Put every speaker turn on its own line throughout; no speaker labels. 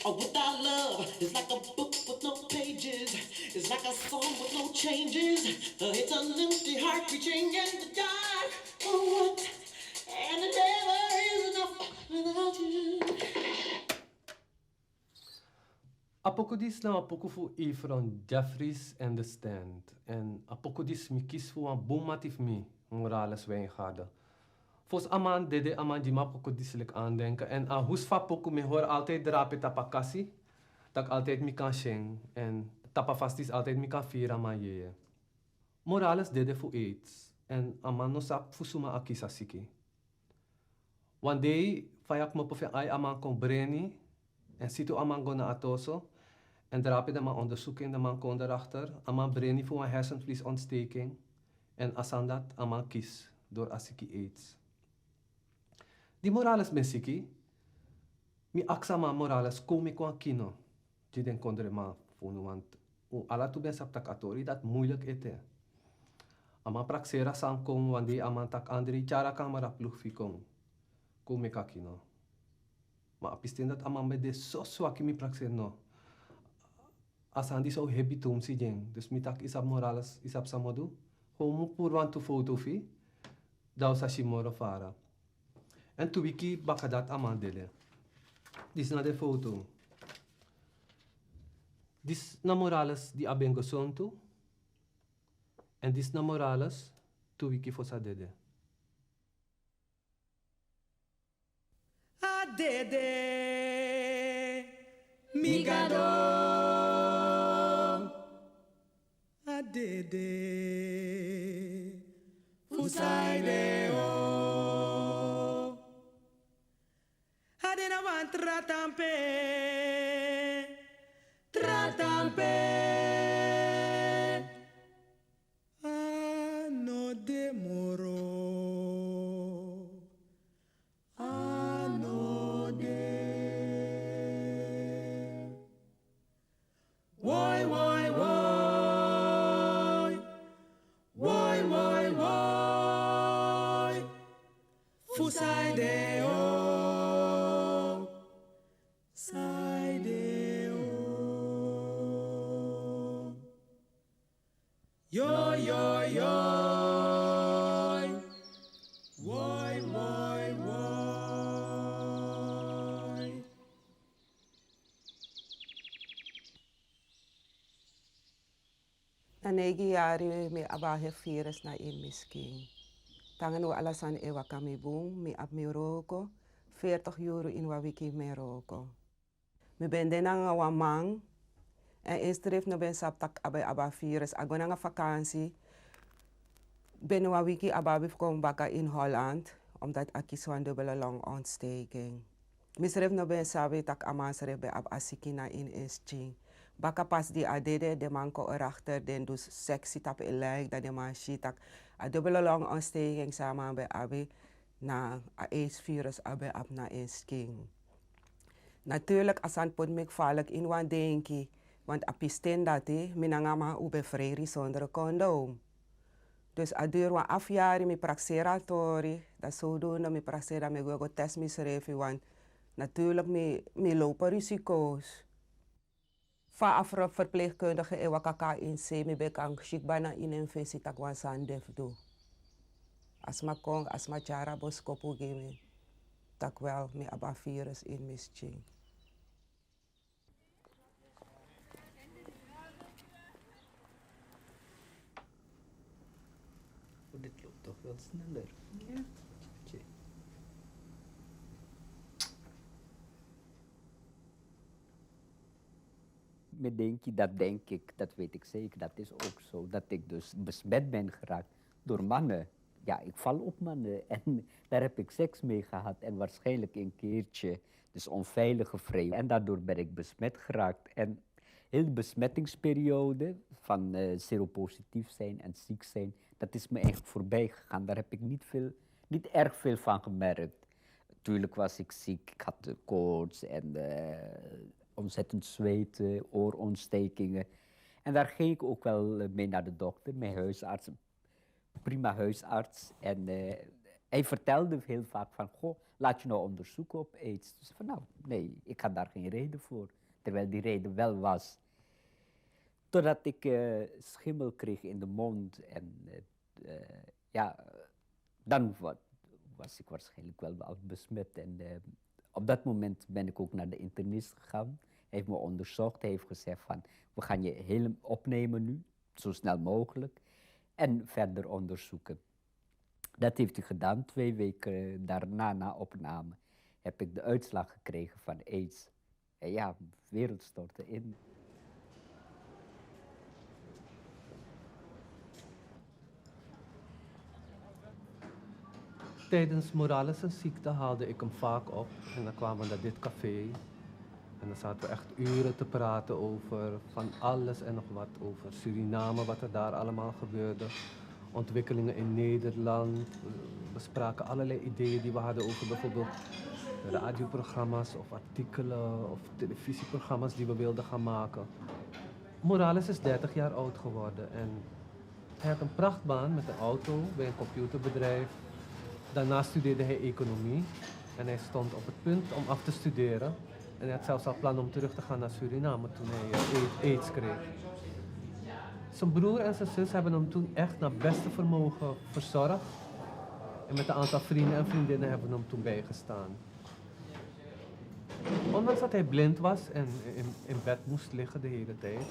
Without love, it's like a book with no pages. It's like a song with no changes. It's an empty heart reaching in the dark. For what? And it never is enough without you.
Apokudis na apokufu e from Jeffries and the Stand. En apokudis mi kies voor een boomatief mi, Morales Wijngaarden. Fos aman dede aman di mapokudiselijk aandenken. En a husfa poku me hoor altijd drape tapakasi. Dat altijd mi kan sheng. En tapafastis altijd mi kan vira ma ye. Morales dede voor AIDS. En aman no sap fusuma akisa siki. One day, fayak mo po ay aman kong breni. En situ aman go na atoso. En drape de man onderzoeken de man kon daarachter. Aman breni voor een hersenvliesontsteking. En asandat aman kies door asiki AIDS. Die Morales Mensiki, mi aksama Morales kom ik aan kino. Die den kondre ma funu want ala tu ben saptak atori dat moeilijk ete. Ama praksera sam kom wande aman tak andri cara kamera plugfi kom ik aan kino. Maar apistin dat aman be de so swaki mi prakser no. Asandi so happy tum si jeng. Dus mi tak isap Morales isap samodu. Homu purwan tu foto fi. Daw sa shimoro fara. En toen wiki bakadat amandele. Dit is naar de foto. Dit is na Morales die abengo sontu. En dit is na Morales toen wiki fosa dede.
Adede Migado Adede Fusaideo Adena wan tratampe Ano demoro Ano de Woi woi woi Woi woi woi Fusaideo Yo yo yo Woi woi woi
Na 9 jaar me abahe virus na in misking. Tangan no alasan ewa kami boom, me ab me roko, 40 euro in wa wiki me roko. Me bende na nga wamang, en instref no ben saptak aba virus, ago na nga vakantie. Ben wa wiki ababi kom baka in Holland, omdat aki zo'n dubbele longontsteking. Misref no ben sabi tak amasref be ab asiki na in ischi. Baka pas di adede de man ko erachter den dus sexy tap elik dat de man shitak a dubbele longontsteking sama be abi na a AIDS-virus abi ab na isking. Natuurlijk asan put mek valk in wan denki, want apisten dat minangama ube freri zonder condoom. Dus a duur wan afjari mi praxera tori, dat zodoende mi praxera me go test misrefi, want natuurlijk mi lopen risico's. Va afro verpleegkundige ewa kaka in se mi bekang shikbana in infectie tak wan sandef do. Asma kong, asma chara boskopu gemi, tak wel mi aba virus in misching.
Dit loopt toch wel sneller. Ja. Okay. Dat denk ik, dat weet ik zeker, dat is ook zo. Dat ik dus besmet ben geraakt door mannen. Ja, ik val op mannen en daar heb ik seks mee gehad. En waarschijnlijk een keertje, dus onveilige vreemd. En daardoor ben ik besmet geraakt. En heel de besmettingsperiode van seropositief zijn en ziek zijn, dat is me eigenlijk voorbij gegaan. Daar heb ik niet erg veel van gemerkt. Tuurlijk was ik ziek, ik had de koorts en ontzettend zweten, oorontstekingen. En daar ging ik ook wel mee naar de dokter, mijn huisarts, prima huisarts. En hij vertelde heel vaak van, goh, laat je nou onderzoeken op aids. Dus van, nou, nee, ik had daar geen reden voor. Terwijl die reden wel was. Totdat ik schimmel kreeg in de mond en ja, dan was ik waarschijnlijk wel al besmet. En op dat moment ben ik ook naar de internist gegaan. Hij heeft me onderzocht, hij heeft gezegd van, we gaan je helemaal opnemen nu, zo snel mogelijk. En verder onderzoeken. Dat heeft hij gedaan. 2 weken daarna, na opname, heb ik de uitslag gekregen van aids. En ja, de wereld stortte in.
Tijdens Morales' ziekte haalde ik hem vaak op en dan kwamen we naar dit café. En dan zaten we echt uren te praten over van alles en nog wat. Over Suriname, wat er daar allemaal gebeurde. Ontwikkelingen in Nederland. We spraken allerlei ideeën die we hadden over bijvoorbeeld radioprogramma's of artikelen of televisieprogramma's die we wilden gaan maken. Morales is 30 jaar oud geworden en hij had een prachtbaan met een auto bij een computerbedrijf. Daarna studeerde hij economie en hij stond op het punt om af te studeren. En hij had zelfs al plan om terug te gaan naar Suriname toen hij aids kreeg. Zijn broer en zijn zus hebben hem toen echt naar beste vermogen verzorgd. En met een aantal vrienden en vriendinnen hebben hem toen bijgestaan. Ondanks dat hij blind was en in bed moest liggen de hele tijd,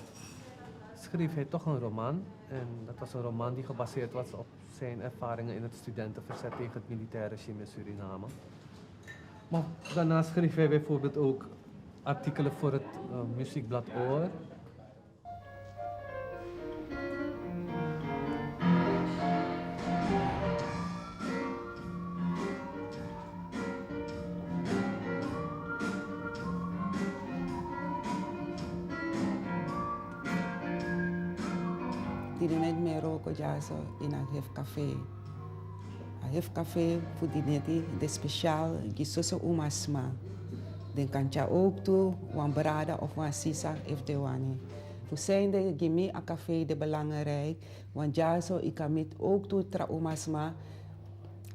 schreef hij toch een roman. En dat was een roman die gebaseerd was op zijn ervaringen in het studentenverzet tegen het militaire regime in Suriname. Maar daarnaast schreef hij bijvoorbeeld ook artikelen voor het muziekblad Oor.
Die net meer roken jaso in een hefcafé. Een hefcafé voor die net de speciaal gisoso umasma. Den kan je ook toe, wan brada of wan sisa if de wani. Voor zijn de gimi a café de belangrijk, want jaso ik kan met ook toe tra umasma,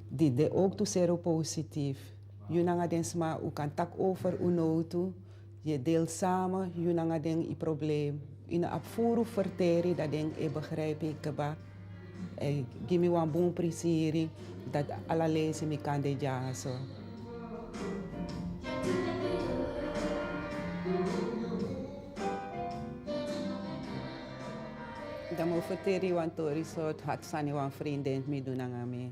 die de ook toe seropositief. Junanga den sma, u kan tak over unotu, je deelt samen, junanga den i probleem. In een afvoer verteren, dat denk ik begrijp ik ba. Give me een boom prisiri, dat alle lezen me kan de jaso. Dan moet verteren want tori soort had sani wan vrienden me doen aan me.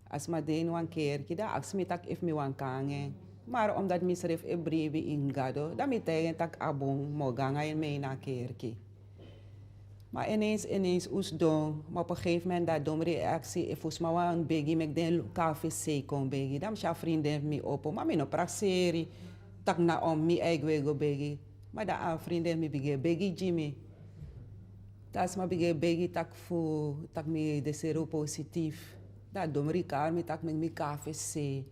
Als ma den wan keer, da als me tak if me wan kangen. Maar omdat ik schreef een brief in Gado, dan moet ik tak abon moganga in mij na kerkie. Maar ineens usdon, maar op een gegeven moment dat dom reactie, volgens mij een begi met den café kon begi. Dan mijn vrienden me op, maar mijn praxeri, tak na om me eigen go begi. Maar dat vrienden me begi Jimmy. Dat is maar begi tak voor tak me de seropositief. Dat dom rikaar me tak met me café.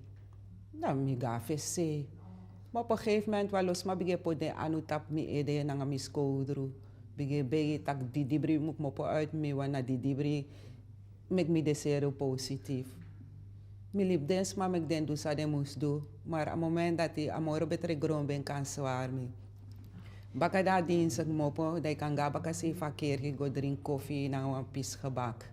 Dan mi gafe se. Maar op een gegeven moment was los maar begin poten anu tap mi ede nanga mi skoudru. Begin begi tak di dibri moet mopo uit mi wana di dibri mek mi de sero positief. Mi lip dens maar mek den du sa de moest do. Maar op moment dat die amoro betre gron ben kan zwaar mi. Baka da dinsdag mopo dat kan ga baka se verkeer go drink koffie na een pis gebak.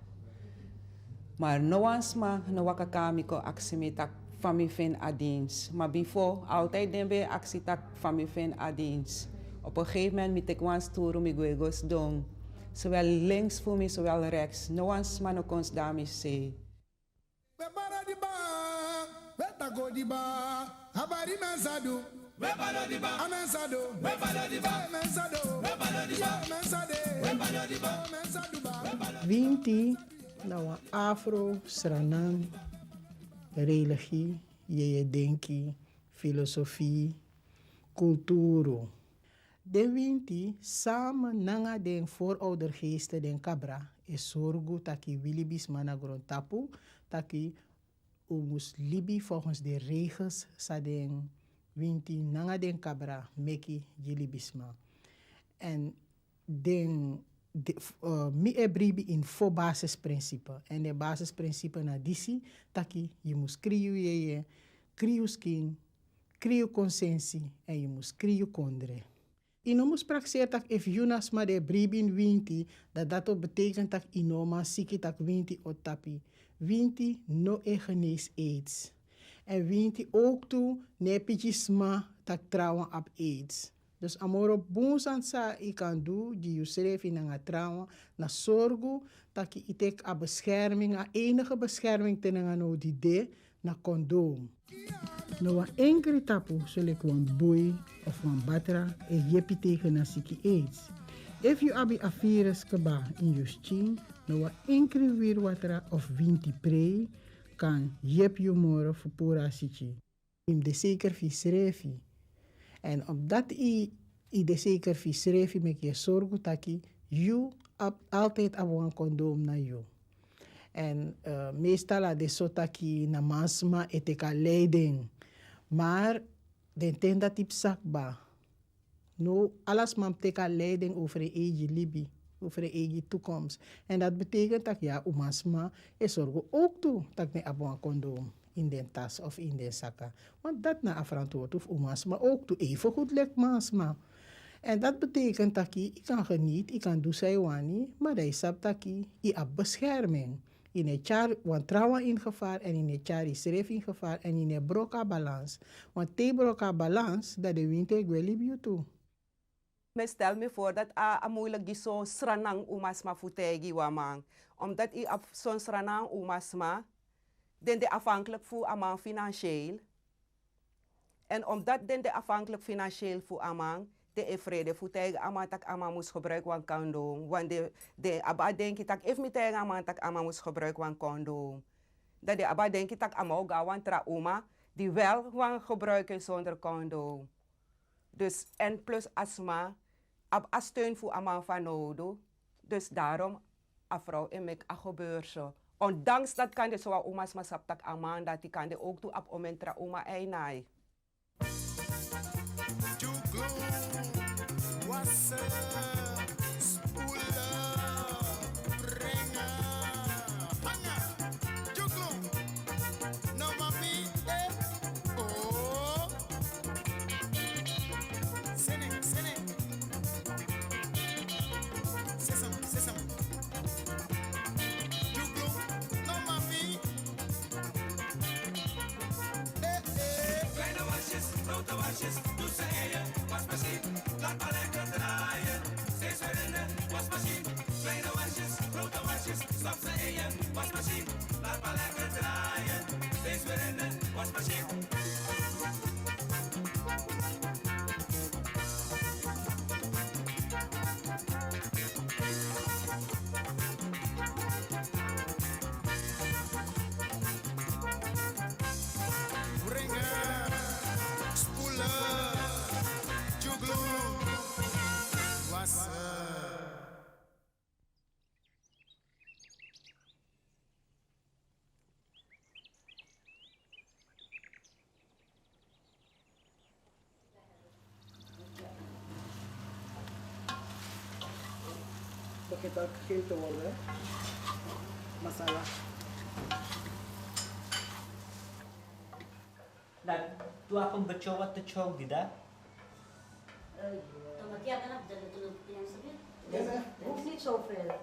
Maar no ans ma no waka kami ko aksimi tak famifin adins. Maar before, altijd den bij actie tak famifin adins. Op een gegeven moment met ik wan stoer om ik gos doen. Zowel links voor mij, zowel rechts. No ans man ook ons dames say.
We bara di ba, we tago di ba, habari mensado. We bara di ba, amensado. We bara di ba, mensado. We bara di ba, mensade. We bara di ba, mensado ba.
Winti, nou afro, sranam. Religie, je denki, filosofie, cultuur. De winti samen nanga den vooroudergeesten den kabra is zorgu taki wilibis managron tapu taki umus libi volgens de regels sa den winti nanga den kabra meki jilibisma. En den mi ebribi in 4 basisprincipe. En de basisprincipe na disi, taki, je moet kriu je, kriu skin, kriu consensie en je moet kriu kondre. Inomus praxeer tak if Yunas ma de bribin winti, dat betekent tak inoma siki tak winti o tapi. Winti no e genees AIDS. En winti ook toe nepijisma tak trouwen op AIDS. Dus amoro boonsan sa I kan doen, die je schreef in een trouwen, na zorgo, dat je itek a bescherming, a enige bescherming ten no die de, na condoom. Nou, een enkele tapu zul ik een boei of een batra en jepi tegen een zieke AIDS. If you abi a virus keba in je chin, nou een enkele weerwatra of winti prei kan jep je moro voor pura zieke. In de zeker visrefi. En omdat I de zeker visrefi met je zorgen taki, you altijd abo een condoom na you. En meestal de sotaki na masma eteka leiding. Maar de tenda tip sakba. No, alles mam teka leiding over de eigen libi, over de eigen toekomst. En dat betekent dat ja, umasma is zorgen ook toe dat ne abo een condoom in de tas of in de zakken. Want dat na afverantwoord of umasma ook toe even goed lekt masma. En dat betekent dat ik kan genieten, ik kan doen saiwani, maar dat is dat ik heb bescherming. In het jaar, want trouwen in gevaar en in het jaar is schreef in gevaar en in het broka balans. Want te broka balans, dat de winter ik wil je toe.
Maar stel me voor dat a moeilijk is zo'n sranang umasma futegi wamang. Omdat I op zo'n sranang umasma, den de afhankelijk voor amang financieel. En omdat den de afhankelijk financieel voor amang, de evrede futegi amang tak amang moest gebruiken van condoom. Want de aba denk ik tak if me tegen amang tak amang moest gebruiken van condoom. Dat de aba denk ik tak amang gawan trauma die wel gaan gebruiken zonder condoom. Dus en plus asma, ab a steun voor amang van nodig. Dus daarom a vrouw en mek a gebeur zo. Ondanks dat kan de zo oma's maar sap tak amang dat die kan de ook toe ab omen trauma einai.
Doe ze in je wasmachine, laat maar lekker draaien. Steeds weer in de wasmachine. Kleine wasjes, grote wasjes, stop ze in je wasmachine. Laat maar lekker draaien. Steeds weer in de wasmachine.
Begint al gegeten te worden. Masala.
Nou, doe ik een beetje wat te chow die daar.
Hoeft niet zoveel.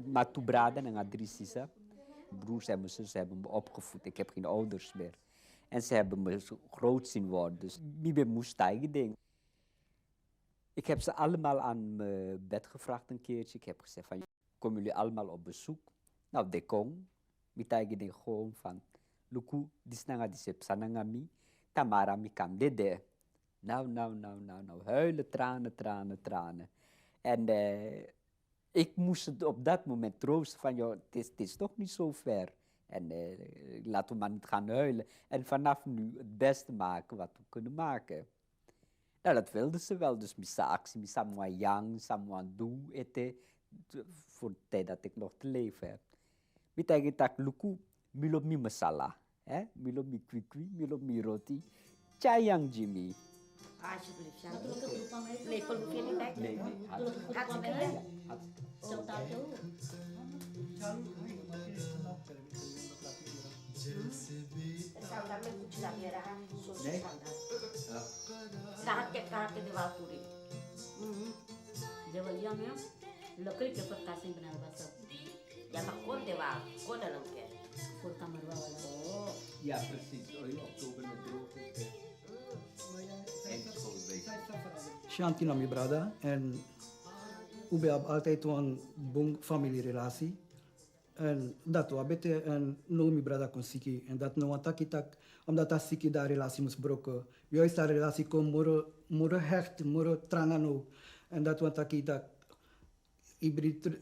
Maar toen braden en had 3 zussen. Broers en mijn zus hebben me opgevoed. Ik heb geen ouders meer. En ze hebben me zo groot zien worden. Dus ik ben moest eigen ding. Ik heb ze allemaal aan mijn bed gevraagd een keertje. Ik heb gezegd van, komen jullie allemaal op bezoek? Nou, de kong. Met eigen ding gewoon van, Luku, disnanga disepsanangami. Tamara mi kam dede. Nou, huilen, tranen. En ik moest het op dat moment troosten van, joh, het is toch niet zo ver. En laten we maar niet gaan huilen. En vanaf nu het beste maken wat we kunnen maken. Nou, dat wilden ze wel. Dus misa actie, misa moa yang, misa doe, ete. Voor de tijd dat ik nog te leven heb. Met eigen tak luku, milo mi masala. Milo mi kwikwi, milo mi roti. Chayang Jimmy.
Alsjeblieft, ja. Lepel hoef je niet bij te
Nee,
doen.
nee, hartstikke.
Hartstikke
Ja,
ja.
hartstikke.
Zo dat doen. Standar में कुछ लगे रहा सोच
Nee.
standar. कहा के दीवार पूरी देवल yang ya लकड़ी के पत्ता से बना हुआ सब या कोड दीवार code dalam ke fur kamar bawah oh
Ja, precies. Oh, in oktober met droogte. Eindschoolweek.
Shanti nam je brada en we hebben altijd een boom familierelatie. En dat was beter en no mi brada kon siki. En dat no ataki tak, omdat dat siki daar relatie moest broken. Juist dat relatie kon moro hecht, moro trangano. En dat was taki tak,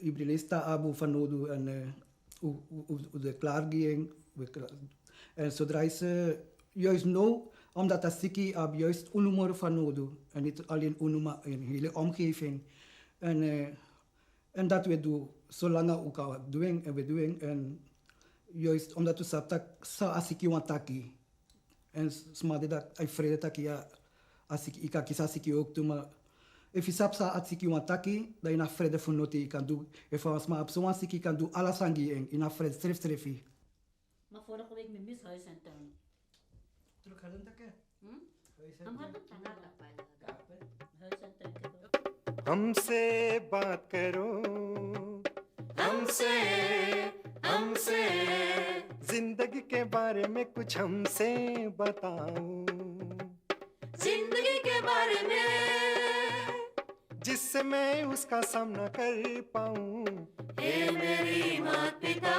ibrilista abu van nodu en hoe de klaar ging. En zodra ze juist no, omdat dat siki ab juist unumoro van nodu. En niet alleen unuma, een hele omgeving. En dat we doen, zolang we elkaar doen en we doen. En juist omdat we saptak, sa asiki wantaki. En smade dat, ik vrede tak ja, asiki, ik kan asiki ook doen, maar if je sap sa asiki wantaki, dan je na vrede voor noti kan doen. If je maar op zo'n asiki kan doen, alles aan die en in na vrede strefi.
maar vorige week met mis huis en tuin
Terug gaan tak hè?
हम हर तक ना कर पाएगा huis en tuin के
हमसे बात करो हमसे हमसे जिंदगी के बारे में कुछ हमसे बताओ
जिंदगी के बारे में
जिससे मैं उसका सामना कर पाऊं
हे मेरी मात पिता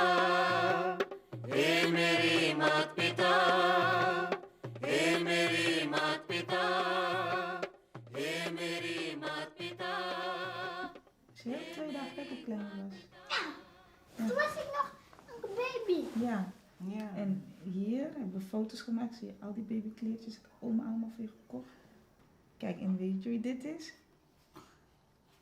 हे मेरी मात पिता हे मेरी मात पिता हे मेरी मात पिता
Zie je, 2 dagen dat ik klein was.
Toen was ik nog een baby.
Ja. En hier hebben we foto's gemaakt. Zie je al die babykleertjes. Ik heb oma allemaal voor je gekocht. Kijk, en weet je wie dit is?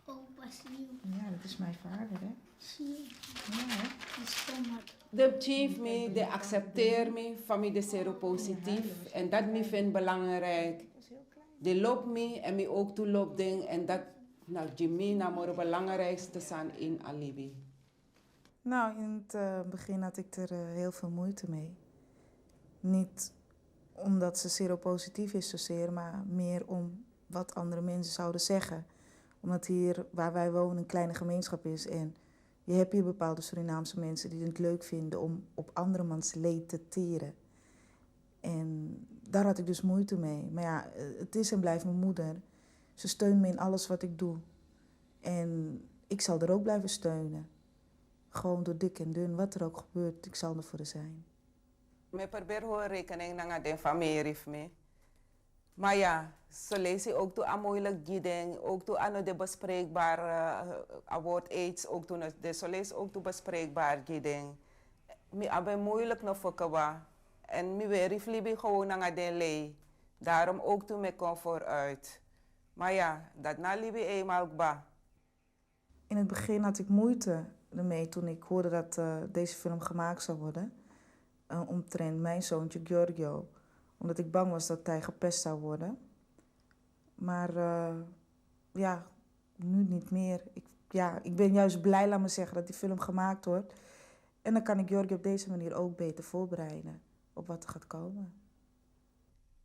Opa Sneeuw.
Ja, dat is mijn vader, hè?
Sneeuw.
Ja, hè?
Die stomme.
De chief me, de accepteer me, van me de seropositief. En dat me vind belangrijk. De loop me en me ook toe loop ding. En dat naar Jimmy naar het belangrijkste zijn in alibi.
Nou, in het begin had ik er heel veel moeite mee. Niet omdat ze seropositief is zozeer, maar meer om wat andere mensen zouden zeggen. Omdat hier, waar wij wonen, een kleine gemeenschap is. En je hebt hier bepaalde Surinaamse mensen die het leuk vinden om op andermans leed te teren. En daar had ik dus moeite mee. Maar ja, het is en blijft mijn moeder. Ze steunt me in alles wat ik doe. En ik zal er ook blijven steunen. Gewoon door dik en dun, wat er ook gebeurt, ik zal er voor haar zijn.
Ik probeer gewoon rekening naar de familie me. Maar ja, ze lezen ook toe aan moeilijk giding, ook toe aan de bespreekbare award aids, ook toe de ze lezen ook toe bespreekbaar giding. Ik heb moeilijk nog voor kawa. En ik weer libi gewoon naar de lei. Daarom ook toe me kom vooruit. Maar ja, dat na libi eenmaal ba.
In het begin had ik moeite ermee toen ik hoorde dat deze film gemaakt zou worden. Omtrent mijn zoontje Giorgio. Omdat ik bang was dat hij gepest zou worden. Maar ja, nu niet meer. Ik ben juist blij, laat me zeggen, dat die film gemaakt wordt. En dan kan ik Giorgio op deze manier ook beter voorbereiden op wat er gaat komen.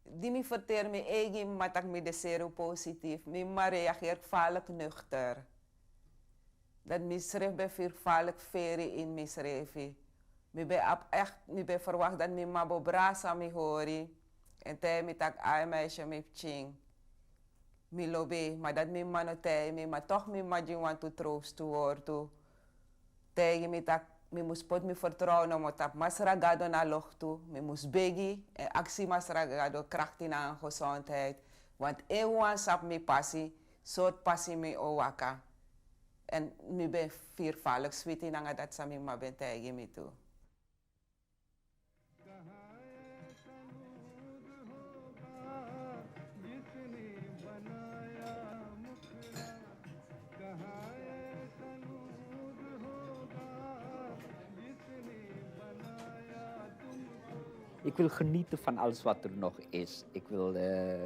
Die me vertelt me eigen, maar dat me de seropositief. Me reageer vaarlijk nuchter. Dat misschrijf bij vaarlijk veren in misschrijf. Ik ben verwacht dat ik maar bebrasa me hori. En tijd met dat ai meisje me ching. Me lobe, maar dat me man tijd me, maar toch me maar want to troost to hoor to. Tegen me dat me moest pot me vertrouwen om het masragado na loch toe. Me moest begi en actie masragado kracht in aan gezondheid. Want eeuwen sap me passie, soort passie me owaka. En me ben viervoudig sweet in aan dat sami maar ben tegen me toe.
Ik wil genieten van alles wat er nog is. Ik wil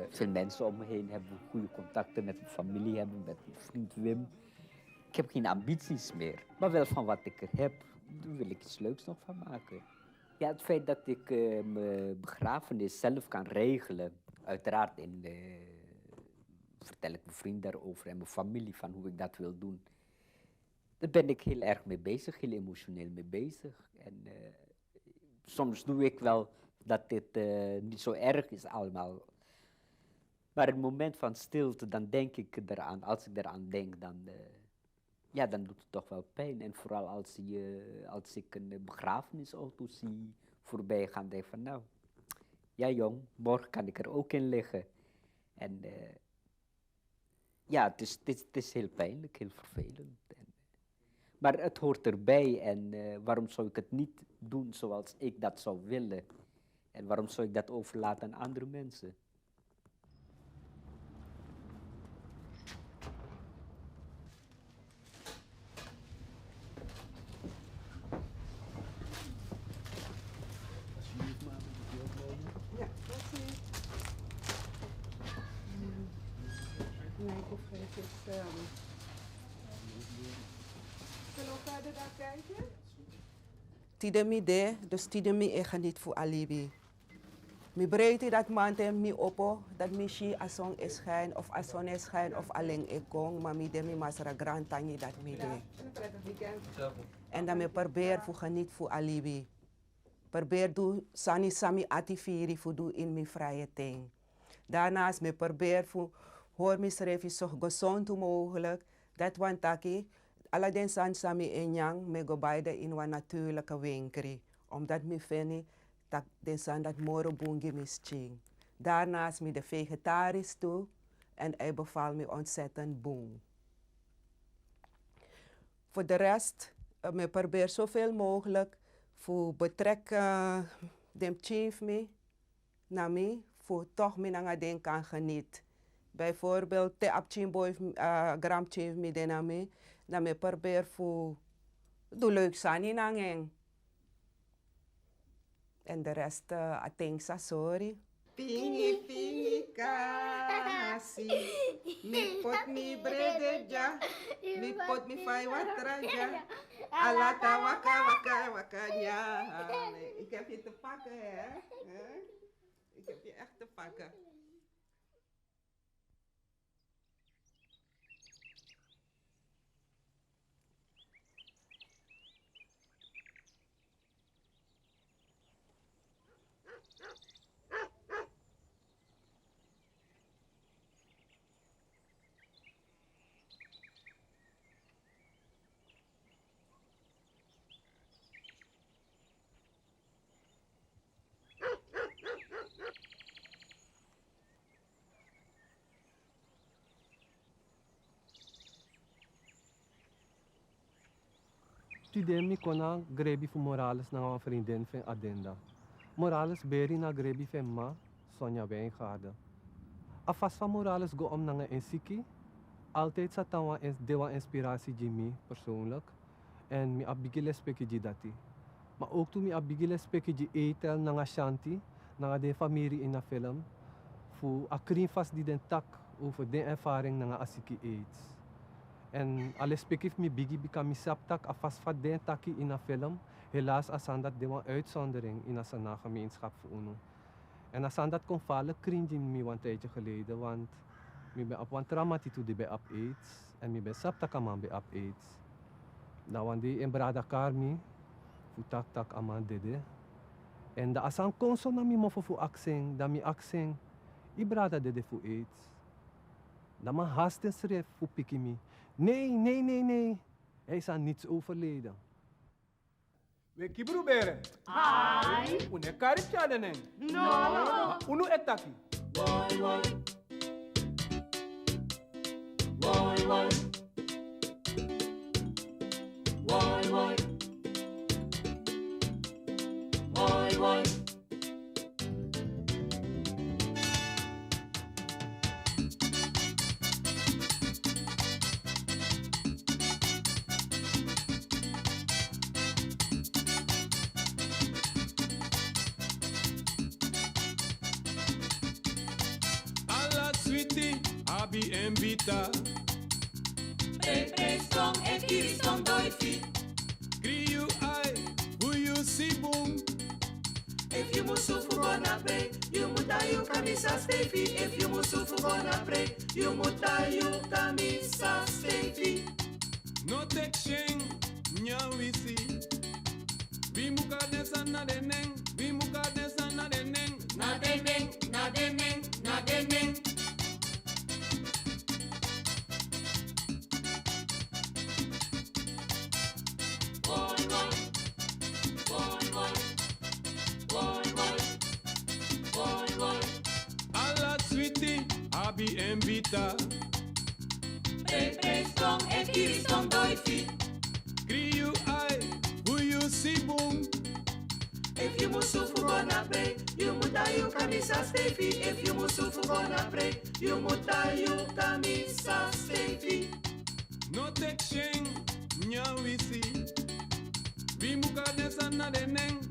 veel mensen om me heen hebben, goede contacten met mijn familie hebben, met mijn vriend Wim. Ik heb geen ambities meer, maar wel van wat ik er heb, daar wil ik iets leuks nog van maken. Ja, het feit dat ik mijn begrafenis zelf kan regelen, uiteraard vertel ik mijn vriend daarover en mijn familie van hoe ik dat wil doen. Daar ben ik heel erg mee bezig, heel emotioneel mee bezig. En soms doe ik wel dat dit niet zo erg is allemaal. Maar in het moment van stilte, dan denk ik eraan. Als ik eraan denk, dan doet het toch wel pijn. En vooral als ik een begrafenisauto zie voorbij gaan, denk ik van nou, ja jong, morgen kan ik er ook in liggen. En ja, het is heel pijnlijk, heel vervelend. Maar het hoort erbij en waarom zou ik het niet doen zoals ik dat zou willen? En waarom zou ik dat overlaten aan andere mensen?
Ja, dat zie ik. Nee, ik hoef even. Zullen we verder daar kijken? Tidemi de, dus tidemi e geniet voor alibi. Mi breedte dat man tem mi opo, dat mi shi asong is schijn of ason is schijn of alleen ik kong, maar mi demi masra grand tangi dat mi de. En dan mi probeer voor geniet voor alibi. Probeer doe sani sami atifiri voor doe in mi vrije ting. Daarnaast mi probeer voor hoor mi schrijven zo gezond mogelijk, dat want taki alle den san sami enyang me go beide in een natuurlijke winkel, omdat mi vind dat den san dat moro bungi misching. Daarnaast mi de vegetarisch toe en hij beval me ontzettend boem. Voor de rest, me probeer zoveel mogelijk voor betrekken dem chief me na me, voor toch me nanga den kan geniet. Bijvoorbeeld te apchimboy gram chief me den na me. Dan me probeer voor doe leuk sani nangeng. En de rest atengsa sorry. Pingi pingi kasi, mi pot mi bredeja, mi pot mi fai watraja, alata waka waka wakanya. Ik heb je te pakken, hè? Ik heb je echt te pakken.
Tidemi kona grebi fu Morales na een vriendin van Adenda. Morales beri na grebi van ma, Sonja Wijngaarden. Afas van Morales go om na ensiki, altijd sa tawa dewa inspiratie Jimmy persoonlijk. En mi abigile speki dati. Maar ook toen mi abigile speki etel na shanti, na de familie in de film, fu akrin vast die den tak over de ervaring na asiki AIDS. En alles spekif mi bigi bikami saptak afas van den taki in de film, helaas asan dat de een uitzondering in een gemeenschap voor UNO. En asan dat kon vallen cringe mi een tijdje geleden, want mi ben op een traumatitu die bij op AIDS en mi ben saptak aman bij op AIDS. Nou want die in brada karmi, fu tak aman dede. En da asan konso na mi mofo fu akseng, da mi akseng, I brada dede fu AIDS. Da man hasten schreef fu pikimi. Nee. Hij is aan niets overleden.
We kibru bere.
Ai.
Une karip chadenen.
No.
Unu etaki.
Woi woi. Woi woi. Woi woi. Woi woi.
sweetie, abi embita.
Pre strong en kiri strong doifi.
Kriu ai, who you see boom.
If you must suffer gonna pray, you muta you camisa stevie. If you must suffer gonna pray, you muta you camisa stevie.
No tek sheng, nya wisi. Bimuka desa na deneng, bimuka desa na deneng.
Na deneng, na deneng, na deneng. Boy, boy, boy, boy, boy, boy, boy, boy.
Alla sweetie, abi embita.
Pre strong en kiri strong doifi.
Kriu ai, who you see boom.
If you must suffer gonna pray, you muta you camisa stevie. If you must suffer gonna pray, you muta you camisa stevie.
No tek sheng, nya wisi. Bimuka desa na deneng,